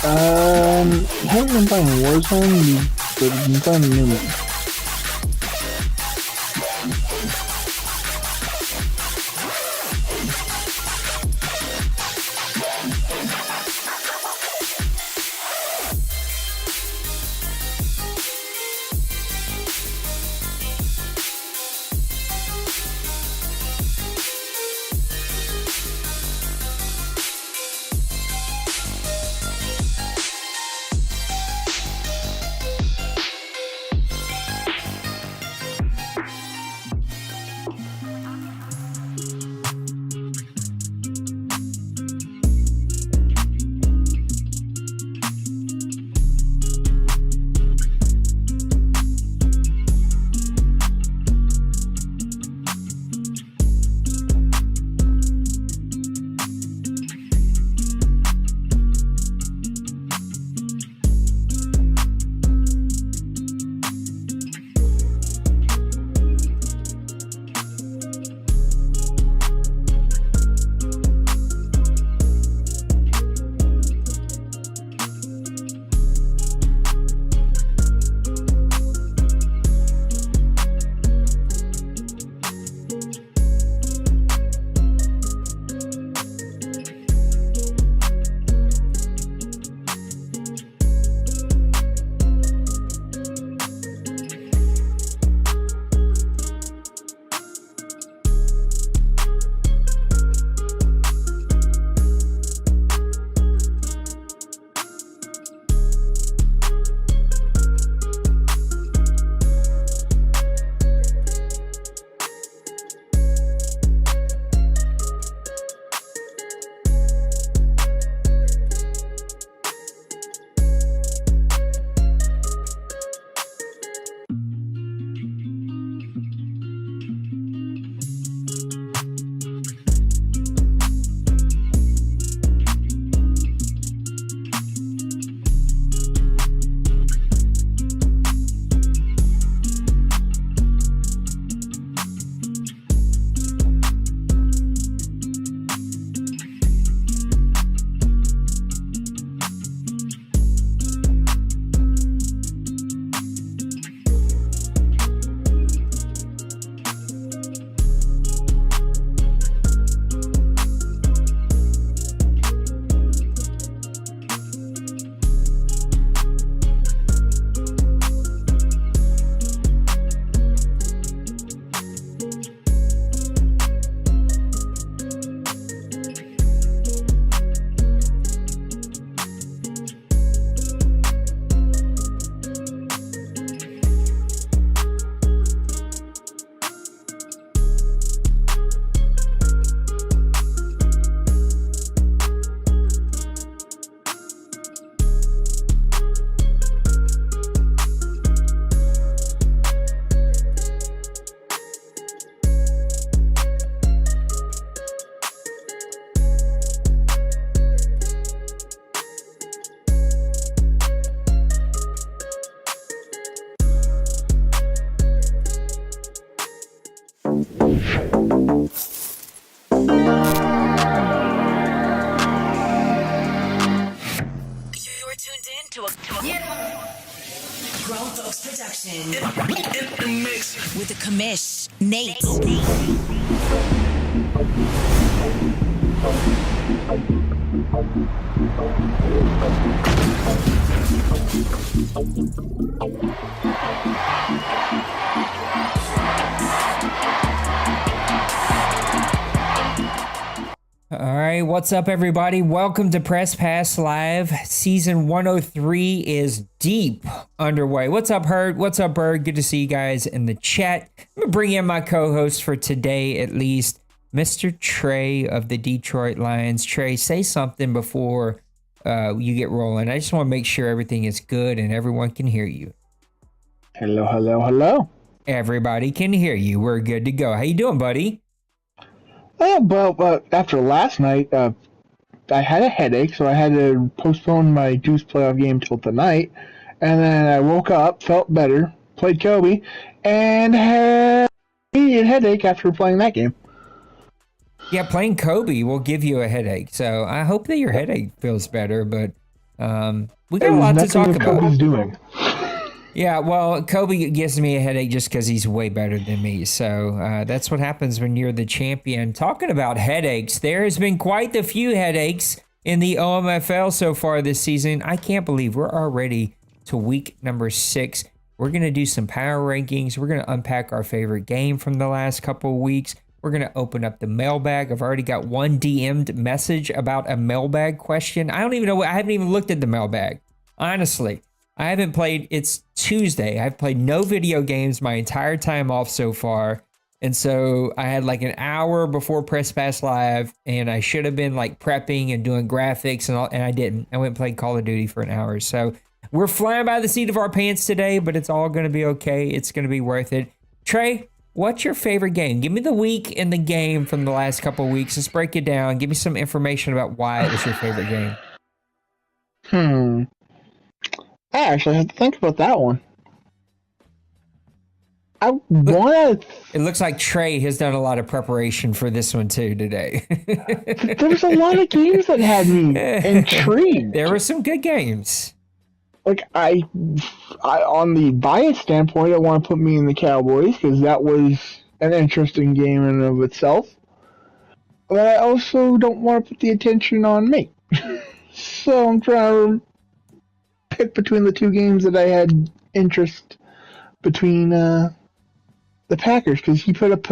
Haven't been playing Warzone, but I've been playing the new one. In the mix with the commish, Nate. All right, what's up, everybody? Welcome to Press Pass Live. Season 103 is deep underway. What's up, Herd? What's up, Bird? Good to see you guys in the chat. I'm going to bring in my co-host for today, at least, Mr. Trey of the Detroit Lions. Trey, say something before you get rolling. I just want to make sure everything is good and everyone can hear you. Hello, hello, hello. Everybody can hear you. We're good to go. How you doing, buddy? Well, after last night, I had a headache, so I had to postpone my Juice playoff game till tonight. And then I woke up, felt better, played Kobe, and had a headache after playing that game. Yeah, playing Kobe will give you a headache. So I hope that your headache feels better. But We got a lot to talk about. Kobe's doing. Yeah, well, Kobe gives me a headache just because he's way better than me. So that's what happens when you're the champion. Talking about headaches, there has been quite a few headaches in the OMFL so far this season. I can't believe we're already to week number 6. We're going to do some power rankings. We're going to unpack our favorite game from the last couple of weeks. We're going to open up the mailbag. I've already got one DM'd message about a mailbag question. I don't even know. I haven't even looked at the mailbag. Honestly, I haven't played. It's Tuesday. I've played no video games my entire time off so far. And so I had like an hour before Press Pass Live, and I should have been like prepping and doing graphics and all, and I didn't. I went and played Call of Duty for an hour. So we're flying by the seat of our pants today, but it's all going to be okay. It's going to be worth it. Trey, what's your favorite game? Give me the week and the game from the last couple of weeks. Let's break it down. Give me some information about why it was your favorite game. I actually have to think about that one. It looks like Trey has done a lot of preparation for this one too today. There's a lot of games that had me intrigued. There were some good games. Like I on the bias standpoint, I want to put me in the Cowboys because that was an interesting game in and of itself. But I also don't want to put the attention on me. So I'm trying to pick between the two games that I had interest between the Packers, because he put up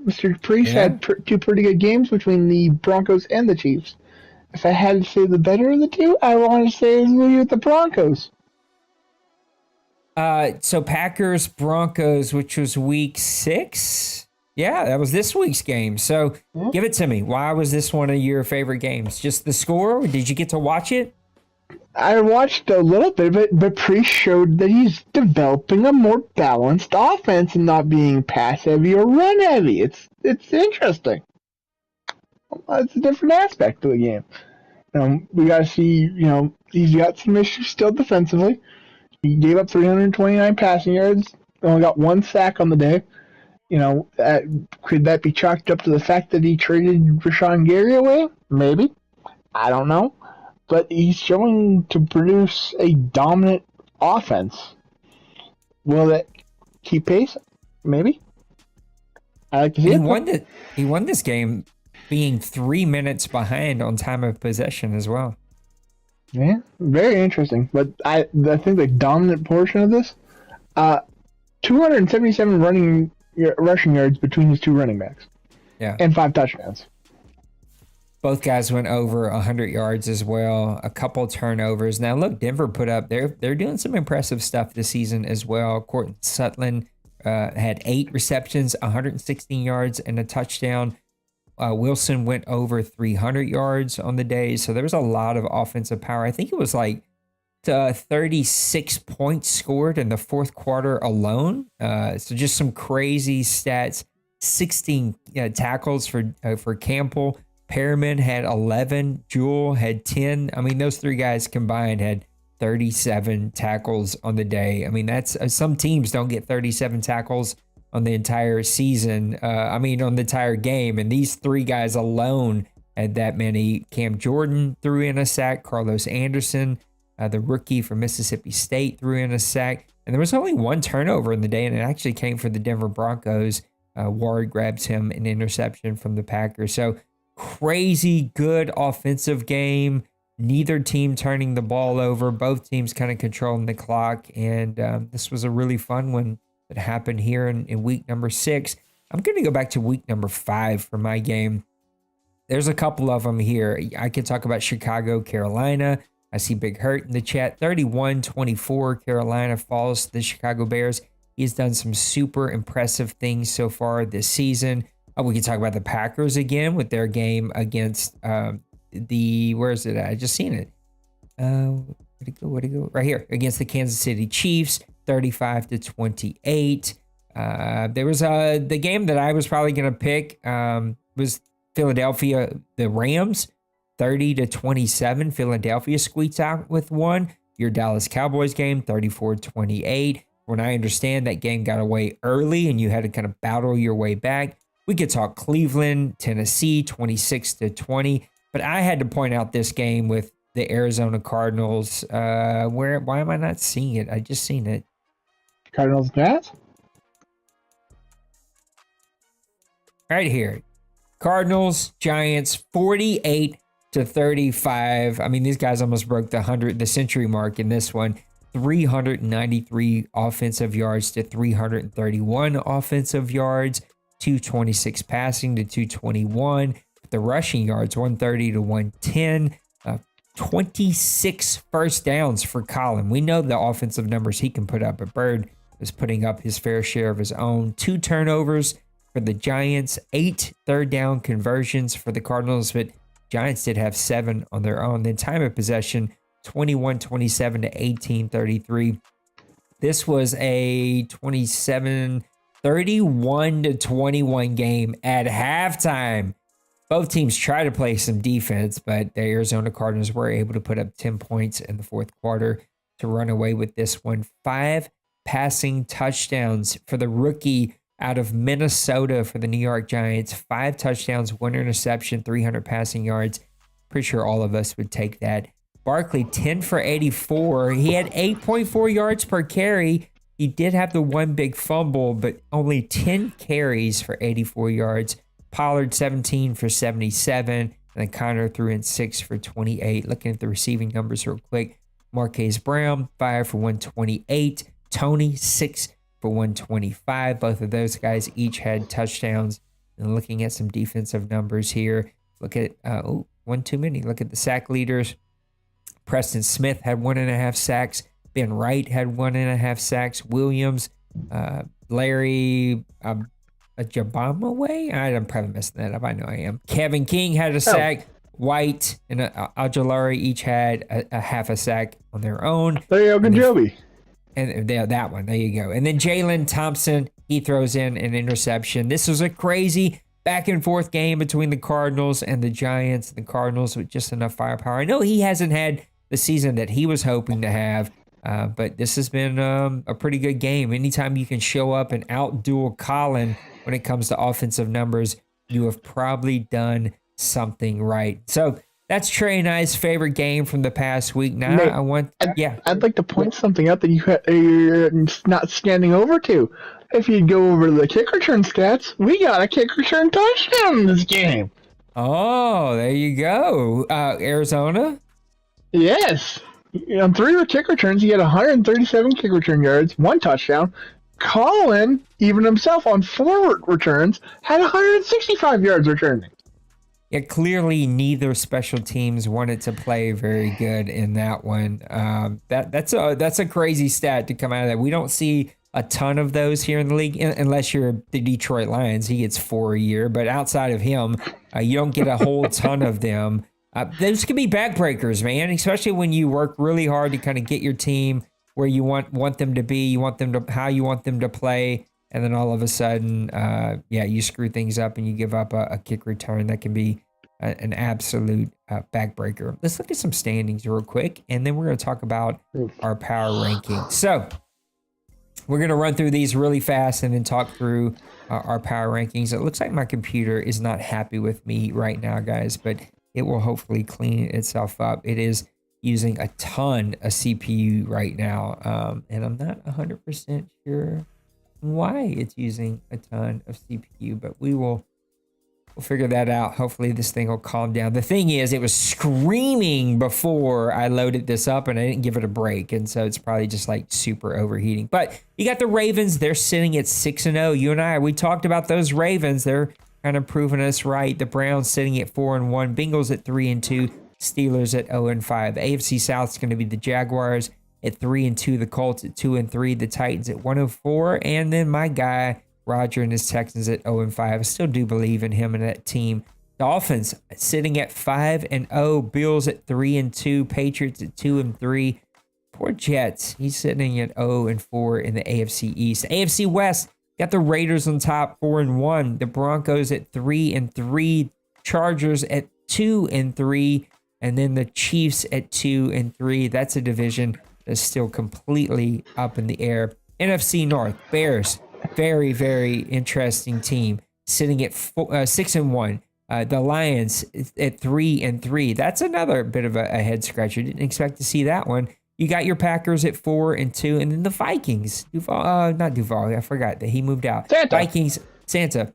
Mr. Priest had two pretty good games between the Broncos and the Chiefs. If I had to say the better of the two, I want to say it's with the Broncos. So Packers Broncos, which was week 6. Yeah, that was this week's game. So give it to me. Why was this one of your favorite games? Just the score? Did you get to watch it? I watched a little bit of it, but Priest showed that he's developing a more balanced offense and not being pass heavy or run heavy. It's interesting. It's a different aspect of the game. We got to see, he's got some issues still defensively. He gave up 329 passing yards, only got 1 sack on the day. Could that be chalked up to the fact that he traded Rashawn Gary away? Maybe. I don't know. But he's showing to produce a dominant offense. Will that keep pace? Maybe. I like to see it. He won this game being 3 minutes behind on time of possession as well. Yeah, very interesting. But I think the dominant portion of this, 277 rushing yards between his two running backs. Yeah. And 5 touchdowns. Both guys went over 100 yards as well. A couple turnovers. Now look, Denver put up. They're doing some impressive stuff this season as well. Courtland Sutton had 8 receptions, 116 yards, and a touchdown. Wilson went over 300 yards on the day. So there was a lot of offensive power. I think it was like 36 points scored in the fourth quarter alone. So just some crazy stats. 16 tackles for Campbell. Perriman had 11. Jewell had 10. I mean, those 3 guys combined had 37 tackles on the day. I mean, that's some teams don't get 37 tackles on the entire season. On the entire game. And these 3 guys alone had that many. Cam Jordan threw in a sack. Carlos Anderson, the rookie from Mississippi State, threw in a sack. And there was only 1 turnover in the day, and it actually came for the Denver Broncos. Ward grabs him an interception from the Packers. So crazy good offensive game. Neither team turning the ball over. Both teams kind of controlling the clock. And this was a really fun one that happened here in week number 6. I'm going to go back to week number 5 for my game. There's a couple of them here. I could talk about Chicago, Carolina. I see Big Hurt in the chat. 31-24, Carolina falls to the Chicago Bears. He's done some super impressive things so far this season. We can talk about the Packers again with their game against where is it? I just seen it. Where'd it go? Right here against the Kansas City Chiefs, 35-28. There was the game that I was probably going to pick was Philadelphia, the Rams, 30-27. Philadelphia squeaks out with one. Your Dallas Cowboys game, 34-28. When I understand that game got away early and you had to kind of battle your way back. We could talk Cleveland, Tennessee, 26-20. But I had to point out this game with the Arizona Cardinals. Why am I not seeing it? I just seen it. Cardinals Nats? Right here. Cardinals, Giants, 48-35. I mean, these guys almost broke the century mark in this one. 393 offensive yards to 331 offensive yards, 226 passing to 221. The rushing yards, 130 to 110. 26 first downs for Colin. We know the offensive numbers he can put up, but Bird is putting up his fair share of his own. 2 turnovers for the Giants, 8 third down conversions for the Cardinals, but Giants did have 7 on their own. Then time of possession, 21-27 to 18-33. This was a 31 to 21 game at halftime. Both teams try to play some defense, but the Arizona Cardinals were able to put up 10 points in the fourth quarter to run away with this one. 5 passing touchdowns for the rookie out of Minnesota for the New York Giants. 5 touchdowns, 1 interception, 300 passing yards. Pretty sure all of us would take that. Barkley, 10 for 84. He had 8.4 yards per carry. He did have the one big fumble, but only 10 carries for 84 yards. Pollard, 17 for 77. And then Connor threw in 6 for 28. Looking at the receiving numbers real quick. Marquise Brown, 5 for 128. Tony, 6 for 125. Both of those guys each had touchdowns. And looking at some defensive numbers here. Look at, one too many. Look at the sack leaders. Preston Smith had 1.5 sacks. Ben Wright had 1.5 sacks. Williams, Larry Ajabamaway? I'm probably messing that up. I know I am. Kevin King had a sack. White and Ajalari each had a half a sack on their own. There you go, Joby. And that one, there you go. And then Jalen Thompson, he throws in an interception. This was a crazy back and forth game between the Cardinals and the Giants. The Cardinals with just enough firepower. I know he hasn't had the season that he was hoping to have, but this has been a pretty good game. Anytime you can show up and outduel Colin when it comes to offensive numbers, you have probably done something right. So that's Trey and I's favorite game from the past week. Now Nate, I'd like to point something out that you're not standing over to. If you go over the kick return stats, we got a kick return touchdown in this game. Oh, there you go. Arizona? Yes. On 3 of the kick returns, he had 137 kick return yards, 1 touchdown. Colin, even himself, on 4 returns, had 165 yards returning. Yeah, clearly neither special teams wanted to play very good in that one. That's a crazy stat to come out of that. We don't see a ton of those here in the league, unless you're the Detroit Lions. He gets 4 a year, but outside of him, you don't get a whole ton of them. Those can be backbreakers, man, especially when you work really hard to kind of get your team where you want them to be, how you want them to play, and then all of a sudden, you screw things up and you give up a kick return. That can be an absolute backbreaker. Let's look at some standings real quick, and then we're going to talk about our power rankings. So we're going to run through these really fast and then talk through our power rankings. It looks like my computer is not happy with me right now, guys, but it will hopefully clean itself up. It is using a ton of CPU right now, and I'm not 100% sure why it's using a ton of CPU, but we'll figure that out. Hopefully this thing will calm down. The thing is, it was screaming before I loaded this up, and I didn't give it a break, and so it's probably just like super overheating. But you got the Ravens. They're sitting at 6-0. You and we talked about those Ravens. They're kind of proving us right. The Browns sitting at 4-1. Bengals at 3-2. Steelers at 0-5. The AFC South is going to be the Jaguars at 3-2. The Colts at 2-3. The Titans at 1-4. And then my guy Roger and his Texans at 0-5. I still do believe in him and that team. Dolphins sitting at 5-0. Bills at 3-2. Patriots at 2-3. Poor Jets. He's sitting at 0-4 in the AFC East. AFC West got the Raiders on top, 4-1. The Broncos at 3-3. Chargers at 2-3. And then the Chiefs at 2-3. That's a division that's still completely up in the air. NFC North, Bears, very, very interesting team, sitting at 6-1. The Lions at 3-3. That's another bit of a head scratcher. Didn't expect to see that one. You got your Packers at 4-2, and then the Vikings. Not Duval. I forgot that he moved out. Santa. Vikings. Santa.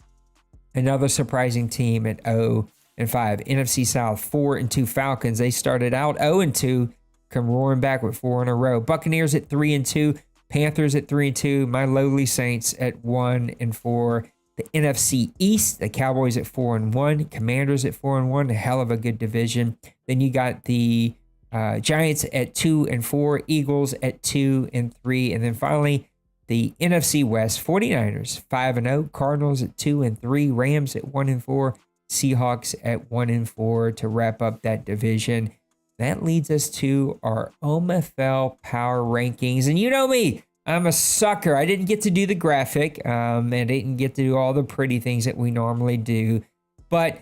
Another surprising team at 0-5. NFC South 4-2 Falcons. They started out 0-2, come roaring back with 4 in a row. Buccaneers at 3-2. Panthers at 3-2. My lowly Saints at 1-4. The NFC East, the Cowboys at 4-1, Commanders at 4-1, a hell of a good division. Then you got the Giants at 2-4, Eagles at 2-3, and then finally the NFC West, 49ers 5-0, Cardinals at 2-3, Rams at 1-4, Seahawks at 1-4 to wrap up that division. That leads us to our OMFL power rankings, and you know me. I'm a sucker. I didn't get to do the graphic, and I didn't get to do all the pretty things that we normally do. But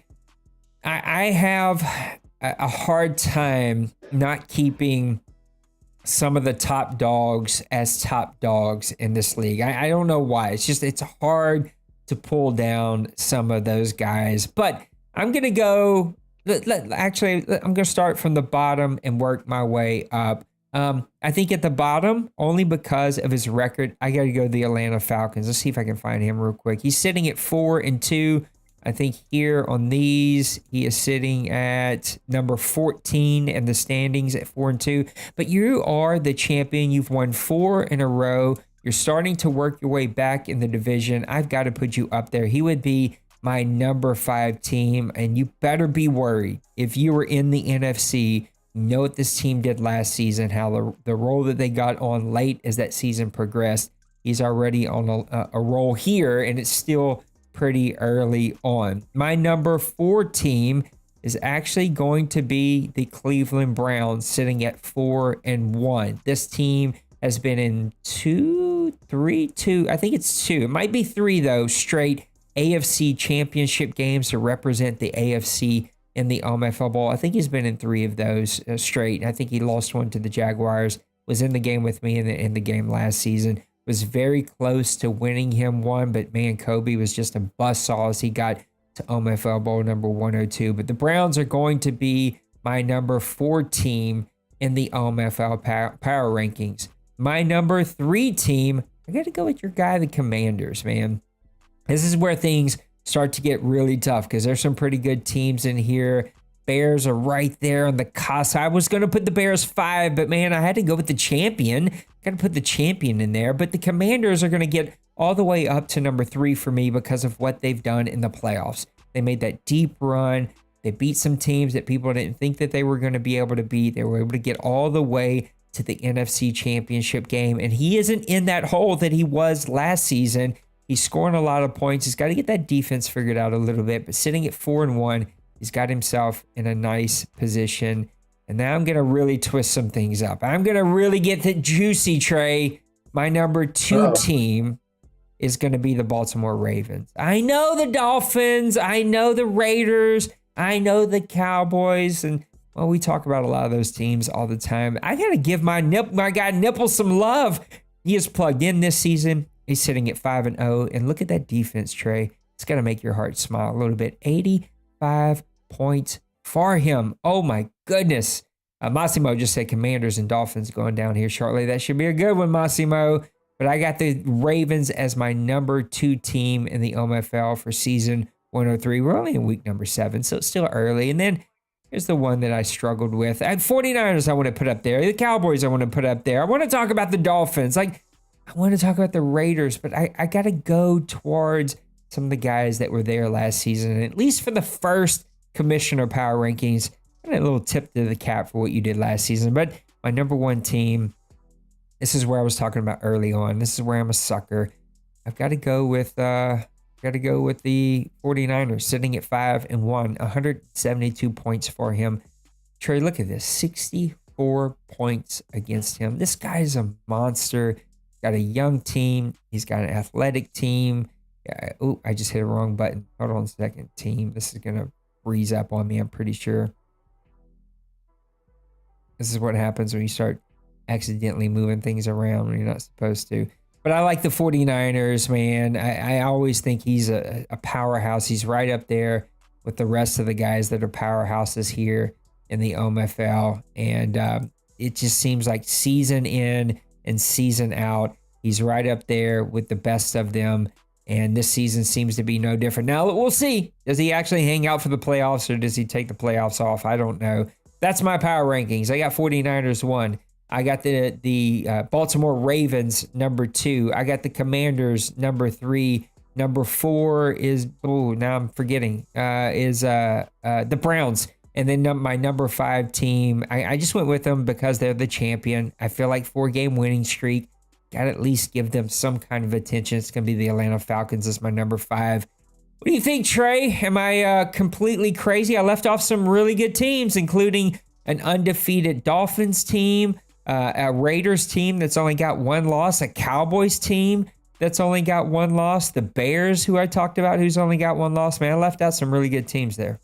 I have a hard time not keeping some of the top dogs as top dogs in this league. I don't know why. It's hard to pull down some of those guys. But I'm going to go... Actually, I'm going to start from the bottom and work my way up. I think at the bottom, only because of his record, I got to go to the Atlanta Falcons. Let's see if I can find him real quick. He's sitting at 4-2. I think here on these, he is sitting at number 14 in the standings at 4-2. But you are the champion. You've won 4 in a row. You're starting to work your way back in the division. I've got to put you up there. He would be my number 5 team, and you better be worried if you were in the NFC. You know what this team did last season, how the role that they got on late as that season progressed. He's already on a roll here, and it's still pretty early on. My number 4 team is actually going to be the Cleveland Browns, sitting at 4-1. This team has been in 2. I think it's 2. It might be 3, though, straight AFC championship games to represent the AFC in the OMFL Bowl. I think he's been in 3 of those straight. I think he lost one to the Jaguars, was in the game with me in the game last season, was very close to winning him one, but man, Kobe was just a buzzsaw as he got to OMFL Bowl number 102. But the Browns are going to be my number 4 team in the OMFL power rankings. My number 3 team, I got to go with your guy, the Commanders, man. This is where things start to get really tough because there's some pretty good teams in here. Bears are right there on the cusp. I was going to put the Bears 5, but man, I had to go with the champion. Got to put the champion in there. But the Commanders are going to get all the way up to number 3 for me because of what they've done in the playoffs. They made that deep run. They beat some teams that people didn't think that they were going to be able to beat. They were able to get all the way to the NFC Championship game. And he isn't in that hole that he was last season. He's scoring a lot of points. He's got to get that defense figured out a little bit. But sitting at 4-1, he's got himself in a nice position. And now I'm going to really twist some things up. I'm going to really get the juicy, Trey. My number 2 team is going to be the Baltimore Ravens. I know the Dolphins. I know the Raiders. I know the Cowboys. And, well, we talk about a lot of those teams all the time. I got to give my guy Nipple some love. He is plugged in this season. He's sitting at 5-0. And look at that defense, Trey. It's going to make your heart smile a little bit. 85 points for him. Oh, my goodness. Massimo just said Commanders and Dolphins going down here shortly. That should be a good one, Massimo. But I got the Ravens as my number 2 team in the OMFL for season 103. We're only in week number 7, so it's still early. And then here's the one that I struggled with. I had 49ers I want to put up there. The Cowboys I want to put up there. I want to talk about the Dolphins. I want to talk about the Raiders, but I got to go towards some of the guys that were there last season. And at least for the first Commissioner Power Rankings, I got a little tip to the cap for what you did last season. But my number 1 team, this is where I was talking about early on. This is where I'm a sucker. I've got to go with the 49ers, sitting at 5-1, 172 points for him. Trey, look at this, 64 points against him. This guy's a monster. Got a young team. He's got an athletic team. I just hit a wrong button. Hold on a second, team. This is going to freeze up on me, I'm pretty sure. This is what happens when you start accidentally moving things around when you're not supposed to. But I like the 49ers, man. I always think he's a powerhouse. He's right up there with the rest of the guys that are powerhouses here in the OMFL. And it just seems like season in and season out, he's right up there with the best of them. And this season seems to be no different. Now, we'll see. Does he actually hang out for the playoffs or does he take the playoffs off? I don't know. That's my power rankings. I got 49ers 1. I got the Baltimore Ravens number 2. I got the Commanders number 3. Number 4 is, now I'm forgetting, is the Browns. And then my number 5 team, I just went with them because they're the champion. I feel like 4-game winning streak. Got to at least give them some kind of attention. It's going to be the Atlanta Falcons as my number 5. What do you think, Trey? Am I completely crazy? I left off some really good teams, including an undefeated Dolphins team, a Raiders team that's only got 1 loss, a Cowboys team that's only got 1 loss, the Bears, who I talked about, who's only got 1 loss. Man, I left out some really good teams there.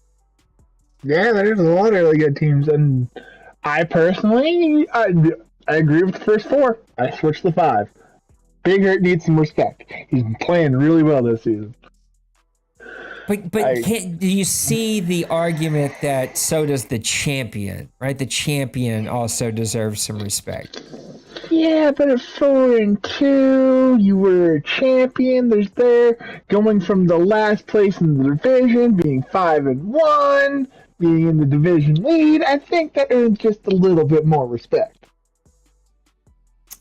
Yeah, there's a lot of really good teams, and I personally, I agree with the first 4. I switched to 5. Big Hurt needs some respect. He's been playing really well this season. But do you see the argument that so does the champion, right? The champion also deserves some respect. Yeah, but at 4-2, you were a champion. There's there going from the last place in the division, being 5-1, being in the division lead. I think that earns just a little bit more respect.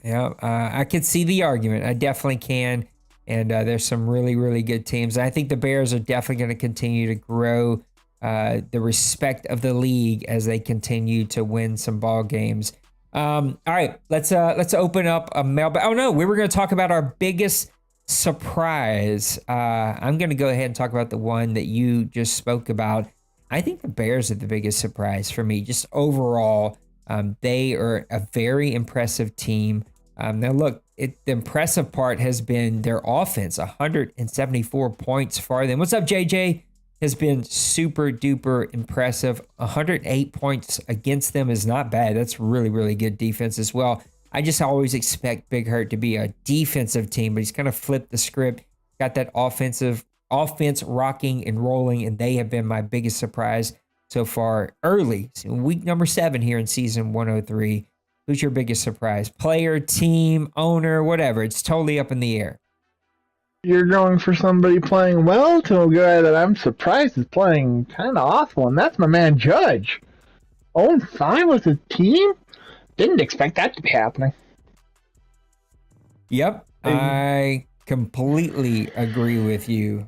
Yeah, I could see the argument. I definitely can. And there's some really, really good teams. I think the Bears are definitely going to continue to grow the respect of the league as they continue to win some ball games. All right, let's open up a mailbag. Oh no, we were going to talk about our biggest surprise. I'm going to go ahead and talk about the one that you just spoke about. I think the Bears are the biggest surprise for me. Just overall, they are a very impressive team. Now look, the impressive part has been their offense, 174 points for them. What's up, JJ? Has been super duper impressive. 108 points against them is not bad. That's really, really good defense as well. I just always expect Big Hurt to be a defensive team, but he's kind of flipped the script, got that offense rocking and rolling, and they have been my biggest surprise so far early. So week number 7 here in season 103. Who's your biggest surprise? Player, team, owner, whatever. It's totally up in the air. You're going for somebody playing well to a guy that I'm surprised is playing kind of awful, and that's my man Judge. 0-5 with his team? Didn't expect that to be happening. Yep, I completely agree with you.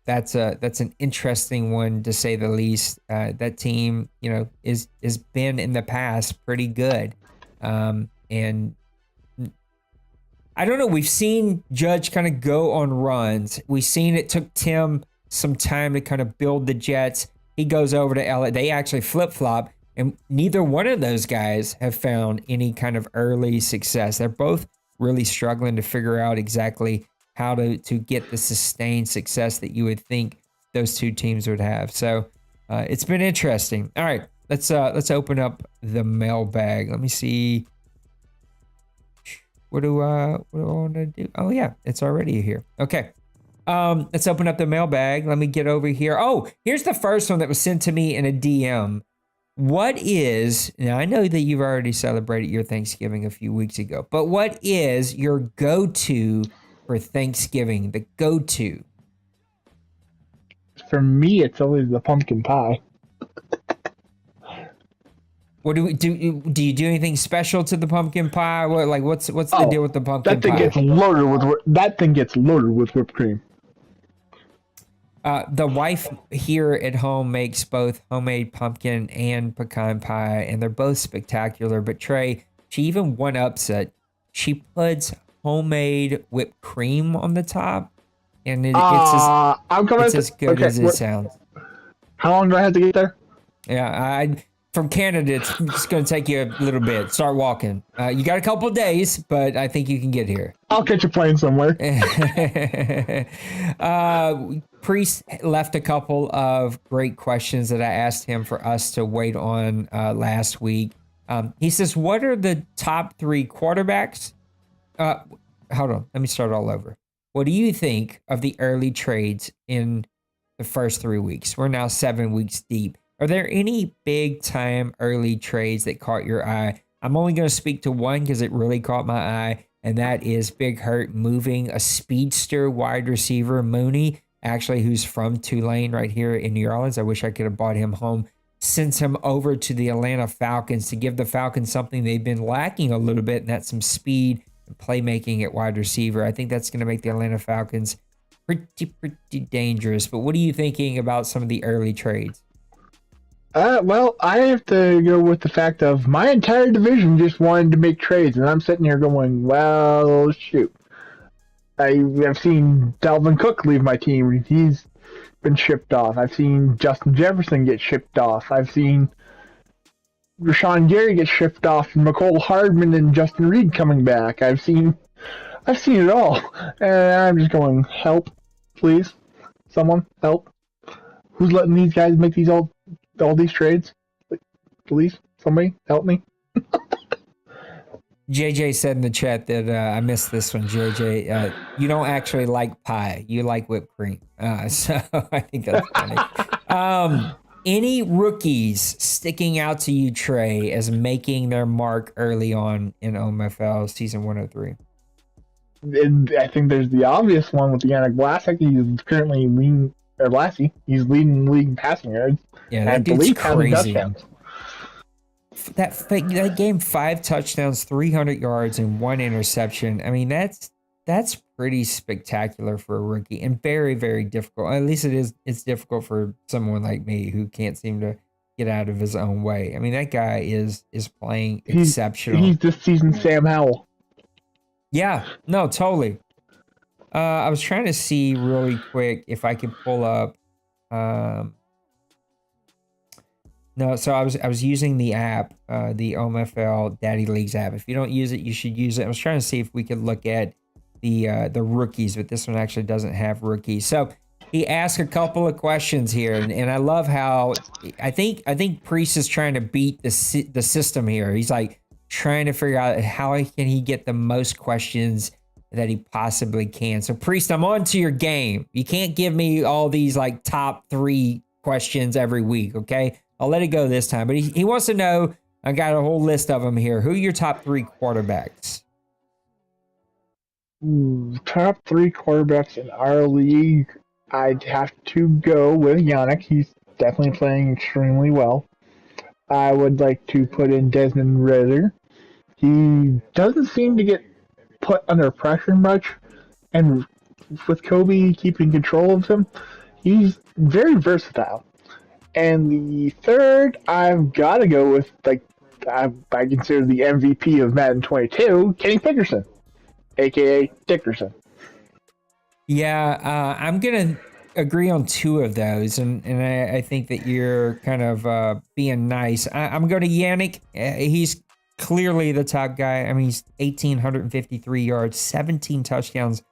That's an interesting one to say the least. That team, is been in the past pretty good, and I don't know. We've seen Judge kind of go on runs. We've seen it took Tim some time to kind of build the Jets. He goes over to LA. They actually flip-flop, and neither one of those guys have found any kind of early success. They're both really struggling to figure out exactly how to get the sustained success that you would think those two teams would have. So it's been interesting. All right, let's open up the mailbag. Let me see. What do I want to do? Oh yeah, it's already here. Okay. Let's open up the mailbag. Let me get over here. Oh, here's the first one that was sent to me in a DM. Now I know that you've already celebrated your Thanksgiving a few weeks ago, but what is your go-to for Thanksgiving? The go-to? For me, it's always the pumpkin pie. What do we do? Do you do anything special to the pumpkin pie? What's the deal with the pumpkin pie? That thing gets loaded with whipped cream. The wife here at home makes both homemade pumpkin and pecan pie, and they're both spectacular. But Trey, she even one-ups it. She puts homemade whipped cream on the top, and it's as good as it sounds. How long do I have to get there? Yeah, from Canada, it's just going to take you a little bit. Start walking. You got a couple of days, but I think you can get here. I'll catch a plane somewhere. Priest left a couple of great questions that I asked him for us to wait on last week. He says, what are the top 3 quarterbacks? Hold on. Let me start all over. What do you think of the early trades in the first 3 weeks. We're now 7 weeks deep. Are there any big time early trades that caught your eye? I'm only going to speak to one because it really caught my eye, and that is Big Hurt moving a speedster wide receiver, Mooney, actually, who's from Tulane right here in New Orleans. I wish I could have bought him home. Sends him over to the Atlanta Falcons to give the Falcons something they've been lacking a little bit, and that's some speed and playmaking at wide receiver. I think that's going to make the Atlanta Falcons pretty dangerous. But what are you thinking about some of the early trades? Well, I have to go with the fact of my entire division just wanted to make trades, and I'm sitting here going, well, shoot. I've seen Dalvin Cook leave my team. He's been shipped off. I've seen Justin Jefferson get shipped off. I've seen Rashawn Gary get shipped off, and McCole Hardman and Justin Reed coming back. I've seen it all, and I'm just going, help, please, someone help. Who's letting these guys make all these trades? Please, somebody help me. JJ said in the chat that I missed this one. JJ, you don't actually like pie; you like whipped cream. So I think that's funny. Any rookies sticking out to you, Trey, as making their mark early on in OMFL season 103? I think there's the obvious one with Yannick Vlasic. He's currently leading, or Lassie. He's leading the league in passing yards. Yeah, that dude's crazy. Touchdowns. That game, 5 touchdowns, 300 yards, and 1 interception. I mean, that's pretty spectacular for a rookie, and very, very difficult. At least it's difficult for someone like me who can't seem to get out of his own way. I mean, that guy is playing exceptional. He's this season's Sam Howell. Yeah, no, totally. I was trying to see really quick if I could pull up. No, so I was using the app, the OMFL Daddy Leagues app. If you don't use it, you should use it. I was trying to see if we could look at the rookies, but this one actually doesn't have rookies. So he asked a couple of questions here, and I love how I think Priest is trying to beat the system here. He's like trying to figure out how can he get the most questions that he possibly can. So Priest, I'm on to your game. You can't give me all these like top 3 questions every week, okay? I'll let it go this time. But he wants to know, I got a whole list of them here. Who are your top 3 quarterbacks? Top 3 quarterbacks in our league, I'd have to go with Yannick. He's definitely playing extremely well. I would like to put in Desmond Ridder. He doesn't seem to get put under pressure much, and with Kobe keeping control of him, he's very versatile. And the third, I've got to go with, like, I consider the MVP of Madden 22, Kenny Pickerson, a.k.a. Dickerson. Yeah, I'm going to agree on 2 of those, and I think that you're kind of being nice. I'm going to Yannick. He's clearly the top guy. I mean, he's 1,853 yards, 17 touchdowns,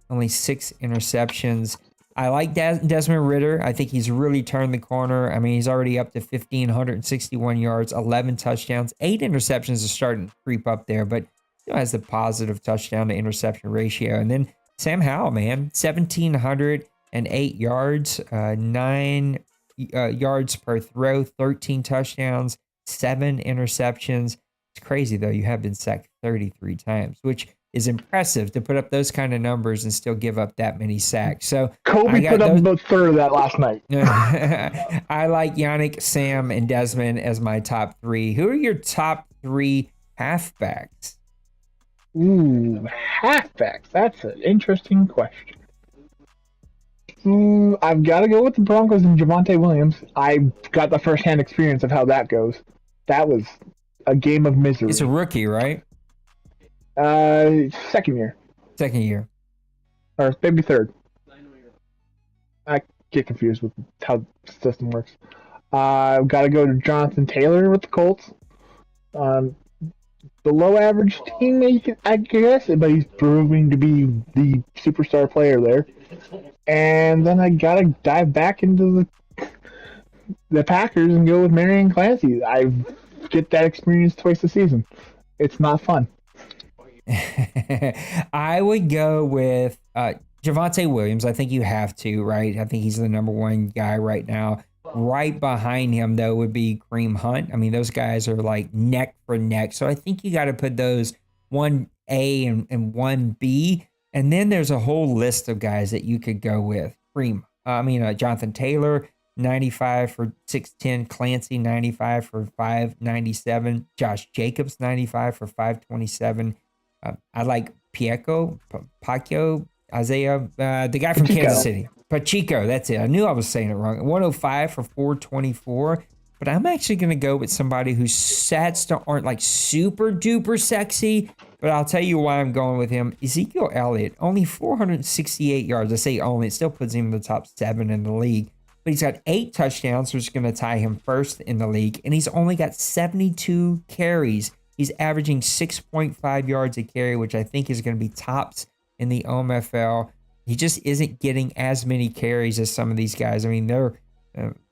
only 6 interceptions. I like Desmond Ridder. I think he's really turned the corner. I mean, he's already up to 1,561 yards, 11 touchdowns, 8 interceptions are starting to creep up there, but has the positive touchdown to interception ratio. And then Sam Howell, man, 1,708 yards, 9 yards per throw, 13 touchdowns, 7 interceptions. It's crazy, though. You have been sacked 33 times, which is impressive to put up those kind of numbers and still give up that many sacks. So Kobe put up about 3rd of that last night. I like Yannick, Sam, and Desmond as my top 3. Who are your top 3 halfbacks? Ooh, halfbacks. That's an interesting question. I've got to go with the Broncos and Javonte Williams. I got the first-hand experience of how that goes. That was a game of misery. It's a rookie, right? Second year. Second year. Or maybe 3rd. I get confused with how the system works. I've got to go to Jonathan Taylor with the Colts. Below average team, I guess, but he's proving to be the superstar player there. And then I got to dive back into the Packers and go with Marion Clancy. I get that experience twice a season. It's not fun. I would go with Javonte Williams, I think you have to, right? I think he's the number one guy right now. Right behind him, though, would be Kareem Hunt. I mean, those guys are like neck for neck. So I think you got to put those 1A and 1B. And then there's a whole list of guys that you could go with. Jonathan Taylor, 95 for 6'10. Clancy, 95 for 5'97. Josh Jacobs, 95 for 5'27. I like Pacquiao, Isaiah, the guy from Kansas City. Pacheco, that's it. I knew I was saying it wrong. 105 for 424. But I'm actually going to go with somebody whose stats aren't like super duper sexy. But I'll tell you why I'm going with him. Ezekiel Elliott, only 468 yards. I say only. It still puts him in the top 7 in the league. But he's got 8 touchdowns, which is going to tie him first in the league. And he's only got 72 carries. He's averaging 6.5 yards a carry, which I think is going to be tops in the OMFL. He just isn't getting as many carries as some of these guys. I mean, they're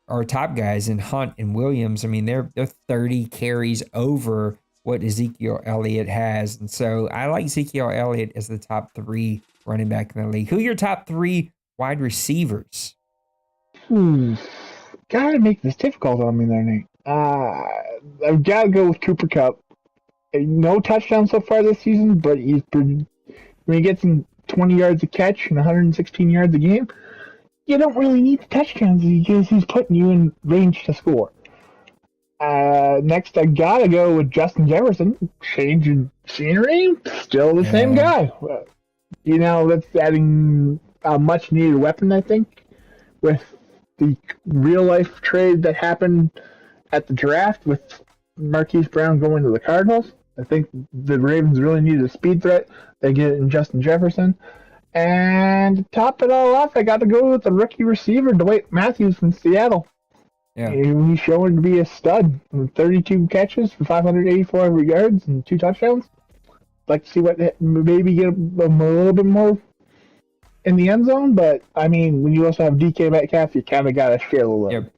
our top guys in Hunt and Williams. I mean, they're 30 carries over what Ezekiel Elliott has. And so I like Ezekiel Elliott as the top 3 running back in the league. Who are your top 3 wide receivers? Gotta make this difficult on me there, Nate. I've got to go with Cooper Kupp. No touchdown so far this season, but when he gets him 20 yards a catch and 116 yards a game, you don't really need the touchdowns because he's putting you in range to score. Next, I gotta go with Justin Jefferson. Change in scenery, still the same guy. That's adding a much needed weapon, I think, with the real life trade that happened at the draft with Marquise Brown going to the Cardinals. I think the Ravens really needed a speed threat. They get it in Justin Jefferson. And to top it all off, I got to go with the rookie receiver, Dwight Matthews from Seattle. Yeah. He's showing to be a stud. 32 catches for 584 yards and 2 touchdowns. Like to see what maybe get a little bit more in the end zone. But, I mean, when you also have DK Metcalf, you kind of got to share the load. Yep.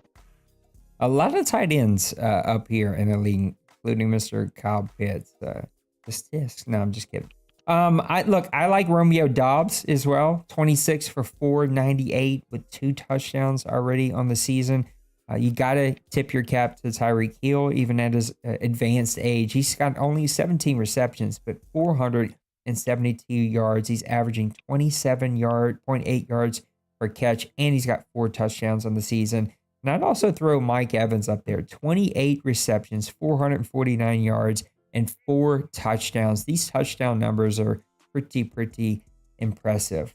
A lot of tight ends up here in the league, including Mr. Kyle Pitts. No, I'm just kidding. I like Romeo Doubs as well. 26 for 498 with 2 touchdowns already on the season. You got to tip your cap to Tyreek Hill, even at his advanced age. He's got only 17 receptions, but 472 yards. He's averaging 27.8 yards per catch, and he's got 4 touchdowns on the season. And I'd also throw Mike Evans up there. 28 receptions, 449 yards, and 4 touchdowns. These touchdown numbers are pretty impressive.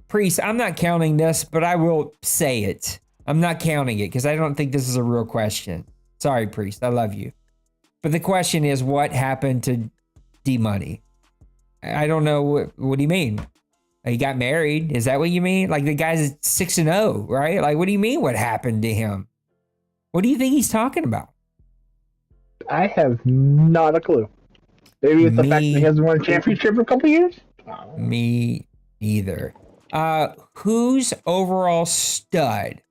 Priest, I'm not counting this, but I will say it. I'm not counting it because I don't think this is a real question. Sorry, Priest. I love you. But the question is, what happened to D-Money? I don't know. What do you mean? He got married. Is that what you mean? Like the guy's 6-0, right? Like, what do you mean? What happened to him? What do you think he's talking about? I have not a clue. Maybe it's the fact that he hasn't won a championship for a couple years? Me neither. Who's overall stud?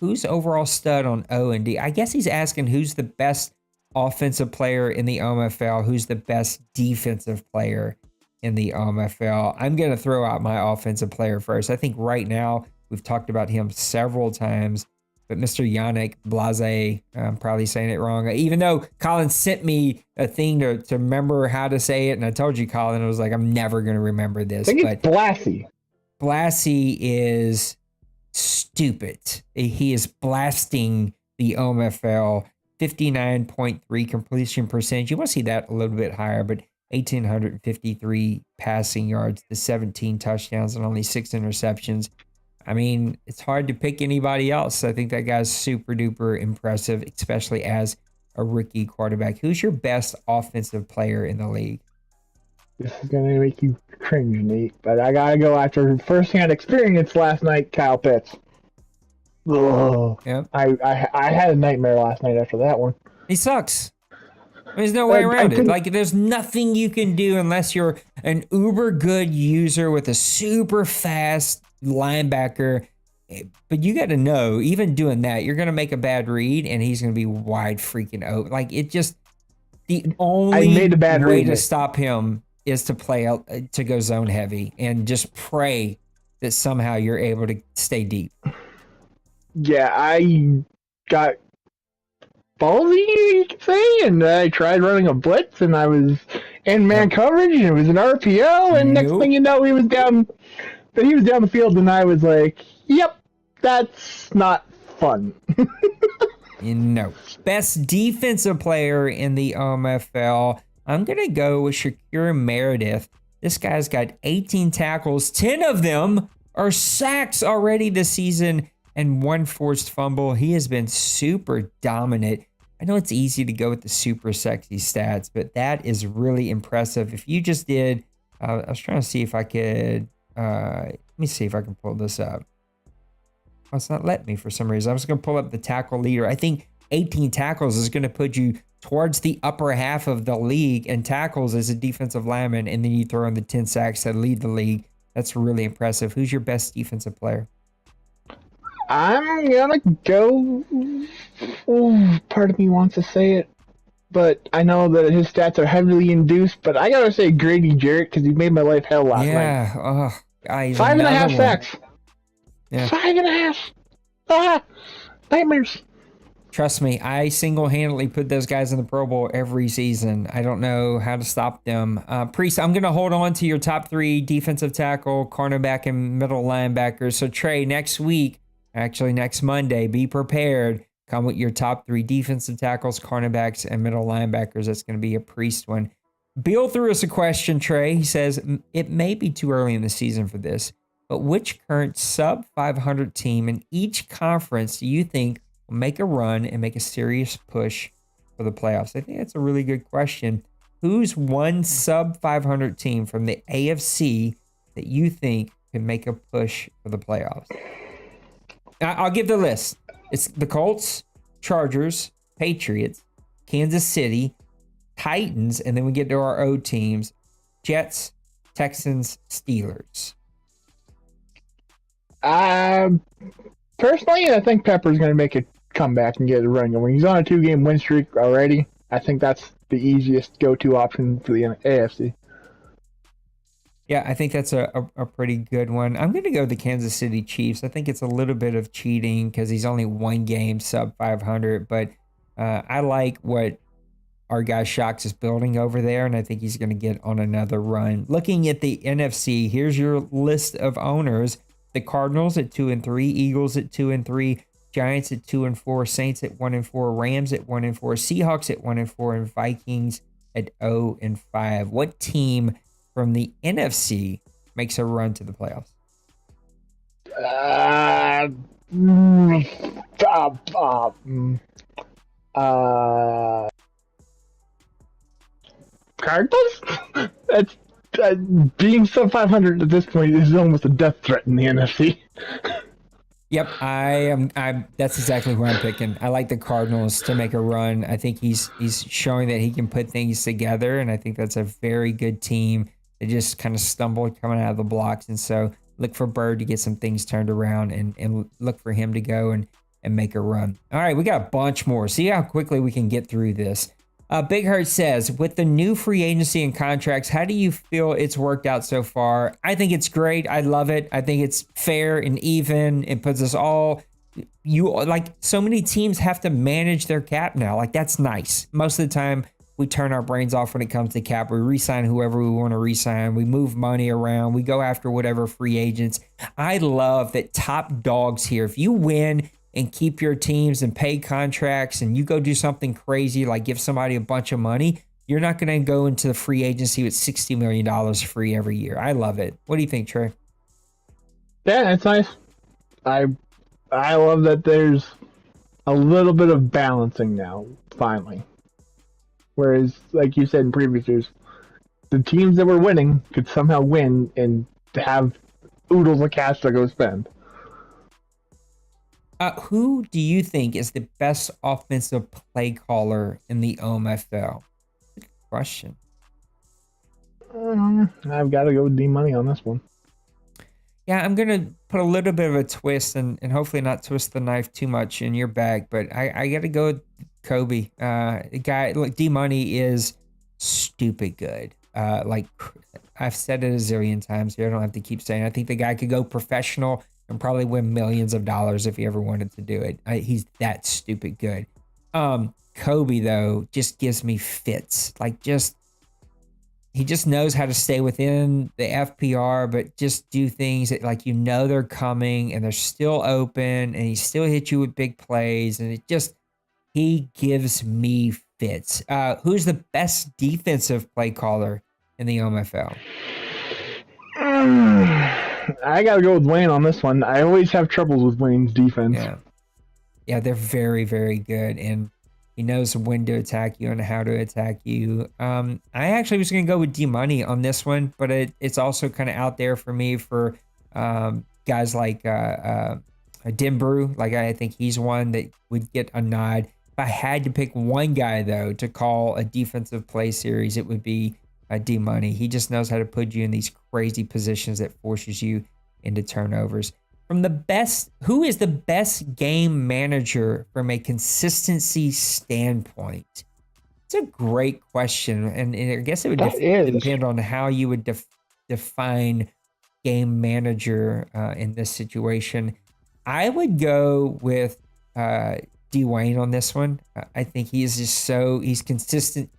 Who's overall stud on O&D? I guess he's asking who's the best offensive player in the OMFL, who's the best defensive player in the OMFL. I'm going to throw out my offensive player first. I think right now, we've talked about him several times, but Mr. Yannick Blase, I'm probably saying it wrong, even though Colin sent me a thing to remember how to say it, and I told you, Colin, I was like, I'm never going to remember this. I think it's Blassie. Blassie is stupid. He is blasting the OMFL. 59.3 completion percentage. You want to see that a little bit higher, but 1,853 passing yards, the 17 touchdowns and only 6 interceptions. I mean, it's hard to pick anybody else. I think that guy's super duper impressive, especially as a rookie quarterback. Who's your best offensive player in the league? This is going to make you cringe, Nate, but I got to go after firsthand experience last night, Kyle Pitts. Ugh. Yep. I had a nightmare last night after that one. He sucks. There's no way around it. Like, there's nothing you can do unless you're an uber good user with a super fast linebacker. But you got to know, even doing that, you're going to make a bad read, and he's going to be wide freaking open. Like, it just, the only way to stop him is to play out, to go zone heavy and just pray that somehow you're able to stay deep? Yeah, I got ballsy, you could say, and I tried running a blitz, and I was in man coverage, and it was an RPO, and next thing Nope. you know, he was down the field, and I was like, "Yep, that's not fun." No. Best defensive player in the OMFL. I'm going to go with Shakira Meredith. This guy's got 18 tackles. 10 of them are sacks already this season and one forced fumble. He has been super dominant. I know it's easy to go with the super sexy stats, but that is really impressive. If you just did, I was trying to see if I could, let me see if I can pull this up. Oh, it's not letting me for some reason. I'm just going to pull up the tackle leader. I think 18 tackles is going to put you towards the upper half of the league in tackles as a defensive lineman, and then you throw in the 10 sacks that lead the league. That's really impressive. Who's your best defensive player? I'm gonna go. Oh, part of me wants to say it, but I know that his stats are heavily induced. But I gotta say Grady Jarrett because he made my life hell last night. Yeah. Oh, guys, 5.5 sacks. Yeah. 5.5. Ah, nightmares. Trust me, I single-handedly put those guys in the Pro Bowl every season. I don't know how to stop them. Priest, I'm going to hold on to your top 3 defensive tackle, cornerback, and middle linebackers. So, Trey, next week, actually next Monday, be prepared. Come with your top 3 defensive tackles, cornerbacks, and middle linebackers. That's going to be a Priest one. Bill threw us a question, Trey. He says, it may be too early in the season for this, but which current sub-500 team in each conference do you think will make a run and make a serious push for the playoffs? I think that's a really good question. Who's one sub-500 team from the AFC that you think can make a push for the playoffs? I'll give the list. It's the Colts, Chargers, Patriots, Kansas City, Titans, and then we get to our O teams, Jets, Texans, Steelers. Personally, I think Pepper's going to make a comeback and get a run going. He's on a 2-game win streak already. I think that's the easiest go-to option for the AFC. Yeah, I think that's a pretty good one. I'm going to go with the Kansas City Chiefs. I think it's a little bit of cheating because he's only 1 game sub 500, but I like what our guy Shocks is building over there, and I think he's going to get on another run. Looking at the NFC, here's your list of owners. The Cardinals at 2-3, Eagles at 2-3, Giants at 2-4, Saints at 1-4, Rams at 1-4, Seahawks at 1-4, and Vikings at 0-5. What team from the NFC makes a run to the playoffs? Cardinals? That's being sub 500 at this point is almost a death threat in the NFC. Yep, I'm. That's exactly who I'm picking. I like the Cardinals to make a run. I think he's showing that he can put things together, and I think that's a very good team. They just kind of stumbled coming out of the blocks, and so look for Bird to get some things turned around, and look for him to go and make a run. All right, we got a bunch more. See how quickly we can get through this. Big Hurt says, with the new free agency and contracts, how do you feel it's worked out so far? I think it's great. I love it. I think it's fair and even. It puts us all, so many teams have to manage their cap now. Like, that's nice. Most of the time, we turn our brains off when it comes to cap. We re-sign whoever we want to re-sign. We move money around. We go after whatever free agents. I love that top dogs here. If you win and keep your teams and pay contracts and you go do something crazy like give somebody a bunch of money, you're not going to go into the free agency with $60 million free every year. I love it. What do you think, Trey? Yeah, it's nice. I love that there's a little bit of balancing now, finally. Whereas, like you said in previous years, the teams that were winning could somehow win and have oodles of cash to go spend. Who do you think is the best offensive play caller in the OMFL? Good question. I've got to go with D-Money on this one. Yeah, I'm going to put a little bit of a twist and hopefully not twist the knife too much in your bag, but I got to go with Kobe. The guy, like D-Money is stupid good. I've said it a zillion times here. I don't have to keep saying it. I think the guy could go professional and probably win millions of dollars if he ever wanted to do it. He's that stupid good. Kobe, though, just gives me fits. Like, he just knows how to stay within the FPR, but just do things that, like, they're coming and they're still open, and he still hits you with big plays. And he gives me fits. Who's the best defensive play caller in the OMFL? I got to go with Wayne on this one. I always have troubles with Wayne's defense. Yeah, they're very, very good. And he knows when to attack you and how to attack you. I actually was going to go with D-Money on this one, but it's also kind of out there for me for guys like Denbrew. Like, I think he's one that would get a nod. If I had to pick one guy, though, to call a defensive play series, it would be D-Money. He just knows how to put you in these crazy positions that forces you into turnovers. Who is the best game manager from a consistency standpoint? It's a great question, and I guess it would depend on how you would define game manager in this situation. I would go with Dwayne on this one. I think he's consistent,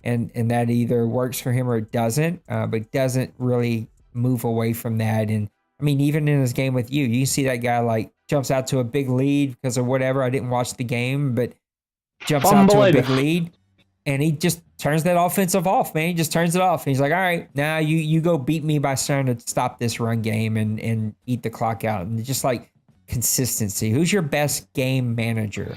and that either works for him or it doesn't, but doesn't really move away from that. And I mean, even in his game with you see that guy like jumps out to a big lead because of whatever. I didn't watch the game, but jumps out to a big lead, and he just turns that offensive off, man. He just turns it off. And he's like, all right, now you go beat me by trying to stop this run game and eat the clock out. And just like consistency. Who's your best game manager?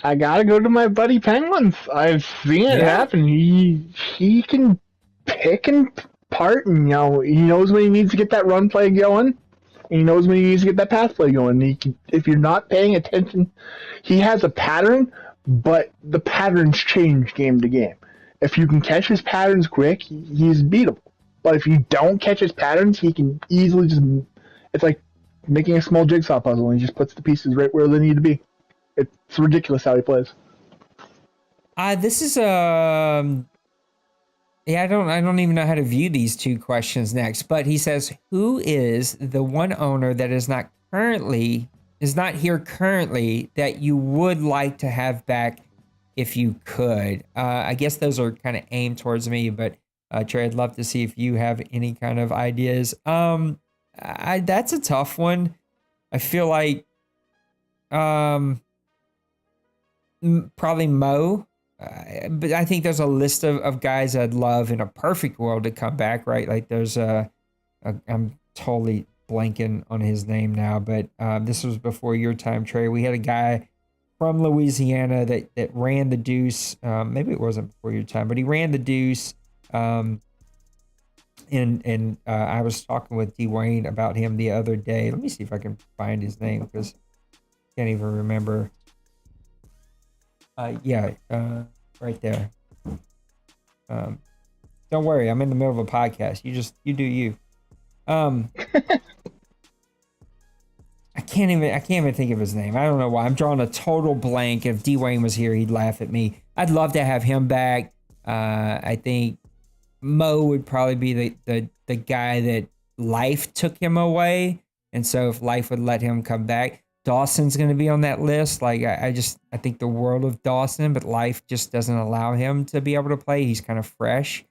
I gotta go to my buddy Penguins. I've seen it happen. He can pick and part, and he knows when he needs to get that run play going, and he knows when he needs to get that pass play going. If you're not paying attention, he has a pattern, but the patterns change game to game. If you can catch his patterns quick, he's beatable. But if you don't catch his patterns, he can easily it's like making a small jigsaw puzzle, and he just puts the pieces right where they need to be. It's ridiculous how he plays. This is I don't even know how to view these two questions next. But he says, who is the one owner that is not here currently that you would like to have back if you could? I guess those are kind of aimed towards me, but Trey, I'd love to see if you have any kind of ideas. That's a tough one. I feel like probably Mo. But I think there's a list of guys I'd love in a perfect world to come back, right? Like there's I'm totally blanking on his name now, but this was before your time, Trey. We had a guy from Louisiana that ran the deuce. Maybe it wasn't before your time, but he ran the deuce. And I was talking with Dwayne about him the other day. Let me see if I can find his name because I can't even remember. Right there. Don't worry, I'm in the middle of a podcast. You do you. I can't even think of his name. I don't know why. I'm drawing a total blank. If Dwayne was here, he'd laugh at me. I'd love to have him back. I think Mo would probably be the guy that life took him away, and so if life would let him come back. Dawson's going to be on that list. Like I think the world of Dawson, but life just doesn't allow him to be able to play. He's kind of fresh.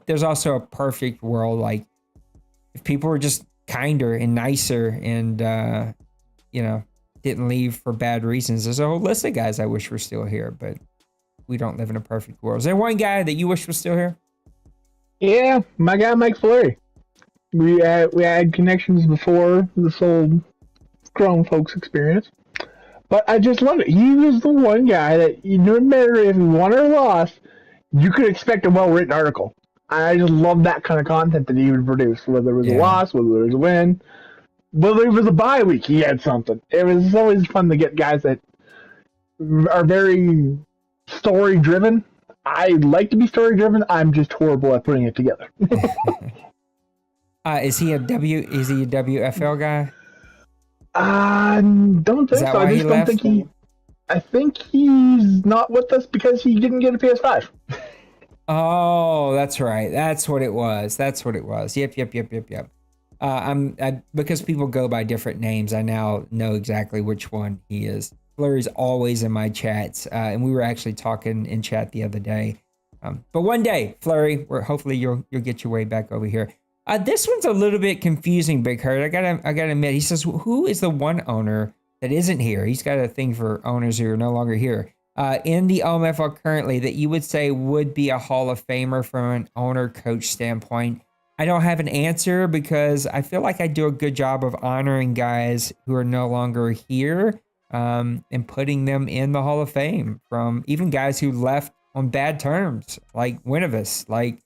There's also a perfect world. Like if people were just kinder and nicer and, didn't leave for bad reasons. There's a whole list of guys I wish were still here, but we don't live in a perfect world. Is there one guy that you wish was still here? Yeah, my guy, Mike Fleury. We had connections before this whole grown folks experience, but I just love it. He was the one guy that no matter if he won or lost, you could expect a well-written article. I just love that kind of content that he would produce, whether it was a loss, whether it was a win, whether it was a bye week, he had something. It was always fun to get guys that are very story-driven. I like to be story-driven. I'm just horrible at putting it together. Is he a WFL guy? Don't think so. I just don't think I think he's not with us because he didn't get a PS5. Oh, that's right. That's what it was. That's what it was. Yep. Because people go by different names. I now know exactly which one he is. Flurry's always in my chats, and we were actually talking in chat the other day. But one day, Flurry, where hopefully you'll get your way back over here. This one's a little bit confusing, Big Hurt. I gotta admit. He says, "Who is the one owner that isn't here?" He's got a thing for owners who are no longer here. In the OMFL currently, that you would say would be a Hall of Famer from an owner coach standpoint. I don't have an answer because I feel like I do a good job of honoring guys who are no longer here, and putting them in the Hall of Fame, from even guys who left on bad terms, like Winovus, like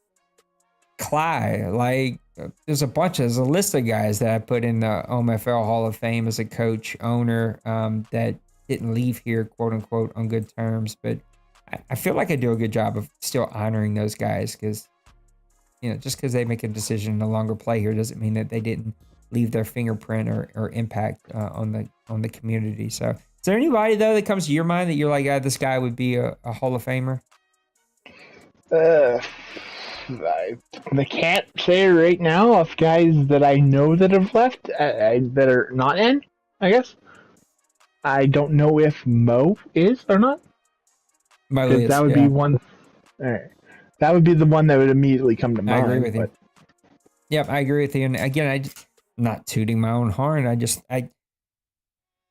Cly, like there's a list of guys that I put in the OMFL Hall of Fame as a coach, owner, that didn't leave here, quote unquote, on good terms. But I feel like I do a good job of still honoring those guys, because just because they make a decision to no longer play here doesn't mean that they didn't leave their fingerprint or impact on the community. So, is there anybody though that comes to your mind that you're like, this guy would be a Hall of Famer? I can't say right now of guys that I know that have left, that are not in, I guess. I don't know if Mo is or not. Mo 'Cause is, that would yeah. be one. Alright. That would be the one that would immediately come to mind. I agree with you. but Yep, I agree with you. And again, I'm not tooting my own horn.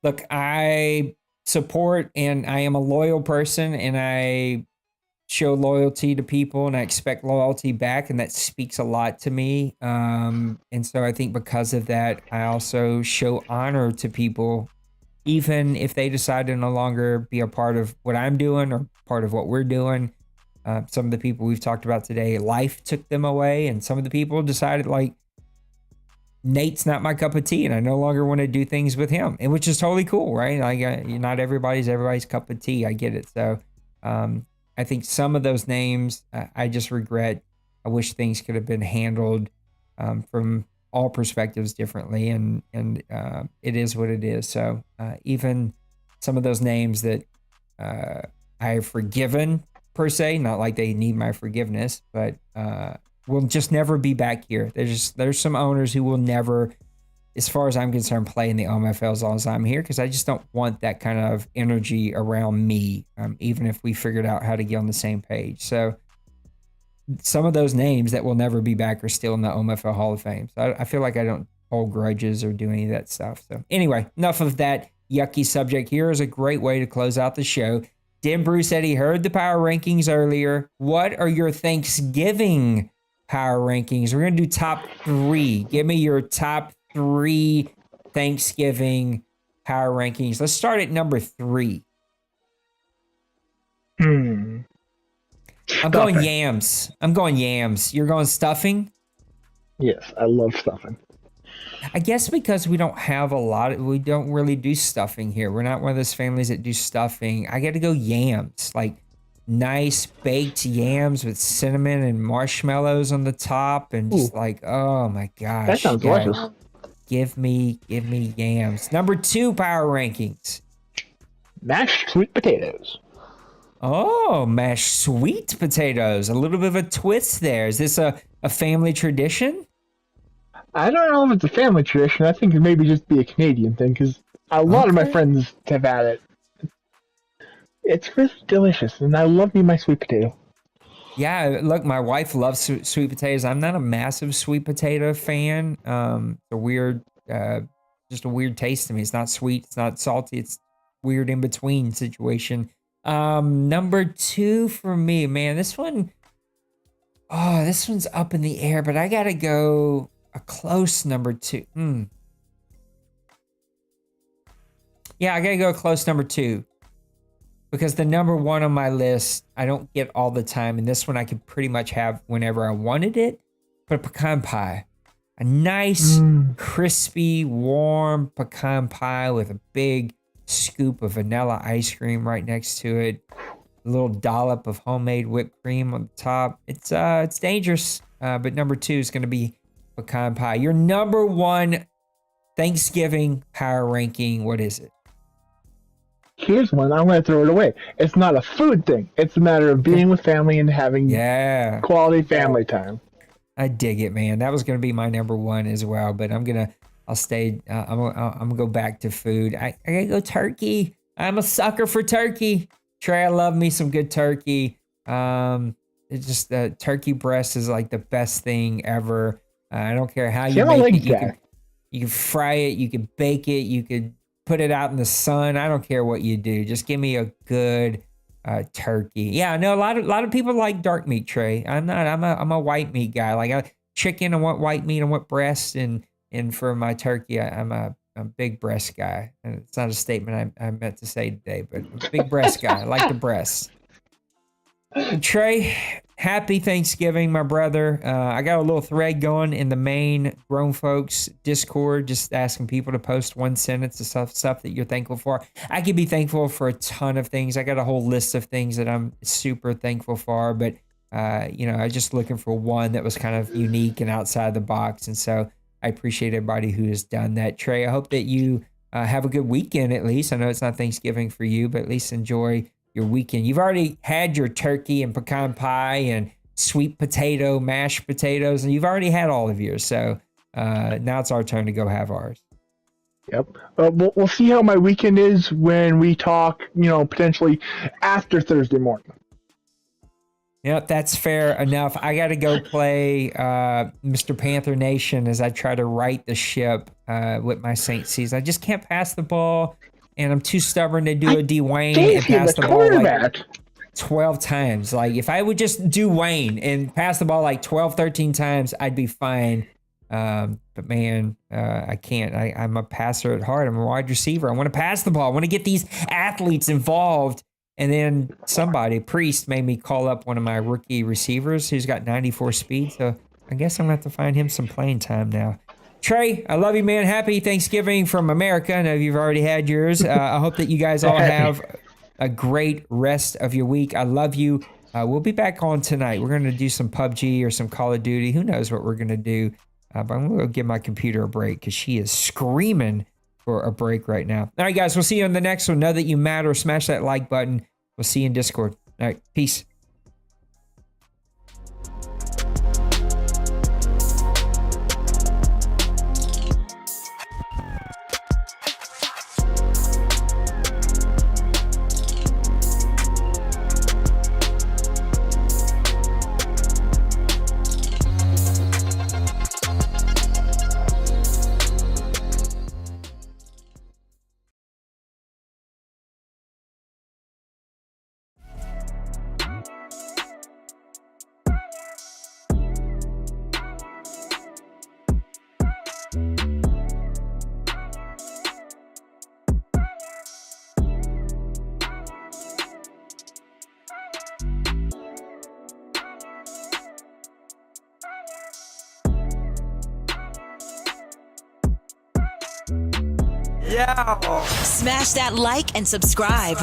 Look, I support and I am a loyal person, and I show loyalty to people and I expect loyalty back, and that speaks a lot to me. And so I think because of that, I also show honor to people, even if they decide to no longer be a part of what I'm doing or part of what we're doing. Some of the people we've talked about today, life took them away, and some of the people decided, like, Nate's not my cup of tea, and I no longer want to do things with him, and which is totally cool, right? Like, not everybody's cup of tea. I get it. So, I think some of those names, I just regret. I wish things could have been handled from all perspectives differently, and it is what it is. So, even some of those names that I have forgiven, per se, not like they need my forgiveness, but will just never be back here. There's some owners who will never, as far as I'm concerned, play in the OMFL as long as I'm here, because I just don't want that kind of energy around me, even if we figured out how to get on the same page. So some of those names that will never be back are still in the OMFL Hall of Fame. So I feel like I don't hold grudges or do any of that stuff. So anyway, enough of that yucky subject. Here is a great way to close out the show. Dan Bruce said he heard the power rankings earlier. What are your Thanksgiving power rankings? We're going to do top 3. Give me your top 3 Thanksgiving power rankings. Let's start at number 3. I'm going yams. You're going stuffing? Yes, I love stuffing. I guess because we don't really do stuffing here. We're not one of those families that do stuffing. I got to go yams, like nice baked yams with cinnamon and marshmallows on the top, and just like, oh my gosh. That sounds delicious. Give me yams. Number 2 power rankings. Mashed sweet potatoes. Oh, mashed sweet potatoes. A little bit of a twist there. Is this a family tradition? I don't know if it's a family tradition. I think it maybe just be a Canadian thing, because a lot of my friends have had it. It's really delicious, and I love me my sweet potato. Yeah, look, my wife loves sweet potatoes. I'm not a massive sweet potato fan. Just a weird taste to me. It's not sweet, it's not salty, it's weird in between situation. Number 2 for me, man, this one's up in the air, but I gotta go a close number 2. Yeah, I gotta go close number 2. Because the number 1 on my list, I don't get all the time. And this one I could pretty much have whenever I wanted it. But pecan pie. A nice, crispy, warm pecan pie with a big scoop of vanilla ice cream right next to it. A little dollop of homemade whipped cream on the top. It's dangerous. But number 2 is going to be pecan pie. Your number 1 Thanksgiving power ranking, what is it? here's one, I'm going to throw it away. It's not a food thing. It's a matter of being with family and having Yeah. quality family time. I dig it, man. That was going to be my number one as well, but I'll stay. I'm gonna go back to food. I gotta go turkey. I'm a sucker for turkey. Trey, I love me some good turkey. It's just turkey breast is like the best thing ever. I don't care how you make it. You can fry it. You can bake it. You could put it out in the sun. I don't care what you do. Just give me a good turkey. Yeah, I know a lot of people like dark meat, Trey. I'm not. I'm a white meat guy. Like chicken, I want white meat. I want breast, and for my turkey, I'm a big breast guy. And it's not a statement I meant to say today, but I'm a big breast guy. I like the breast. And Trey, happy Thanksgiving, my brother. I got a little thread going in the main Grown Folks Discord, just asking people to post one sentence of stuff that you're thankful for. I could be thankful for a ton of things. I got a whole list of things that I'm super thankful for, but I was just looking for one that was kind of unique and outside the box. And so I appreciate everybody who has done that. Trey, I hope that you have a good weekend at least. I know it's not Thanksgiving for you, but at least enjoy your weekend. You've already had your turkey and pecan pie and sweet potato, mashed potatoes, and you've already had all of yours. So now it's our turn to go have ours. Yep. We'll see how my weekend is when we talk, potentially after Thursday morning. Yep, that's fair enough. I got to go play Mr. Panther Nation as I try to right the ship with my Saints season. I just can't pass the ball, and I'm too stubborn to do a D Wayne and pass the ball like 12 times. Like, if I would just do Wayne and pass the ball like 12, 13 times, I'd be fine. But man, I can't. I'm a passer at heart. I'm a wide receiver. I want to pass the ball. I want to get these athletes involved. And then Priest, made me call up one of my rookie receivers who's got 94 speed. So I guess I'm going to have to find him some playing time now. Trey, I love you, man. Happy Thanksgiving from America. I know you've already had yours. I hope that you guys all have a great rest of your week. I love you. We'll be back on tonight. We're going to do some PUBG or some Call of Duty. Who knows what we're going to do. But I'm going to give my computer a break because she is screaming for a break right now. All right, guys, we'll see you on the next one. Know that you matter. Smash that like button. We'll see you in Discord. All right, peace. Smash that like and subscribe.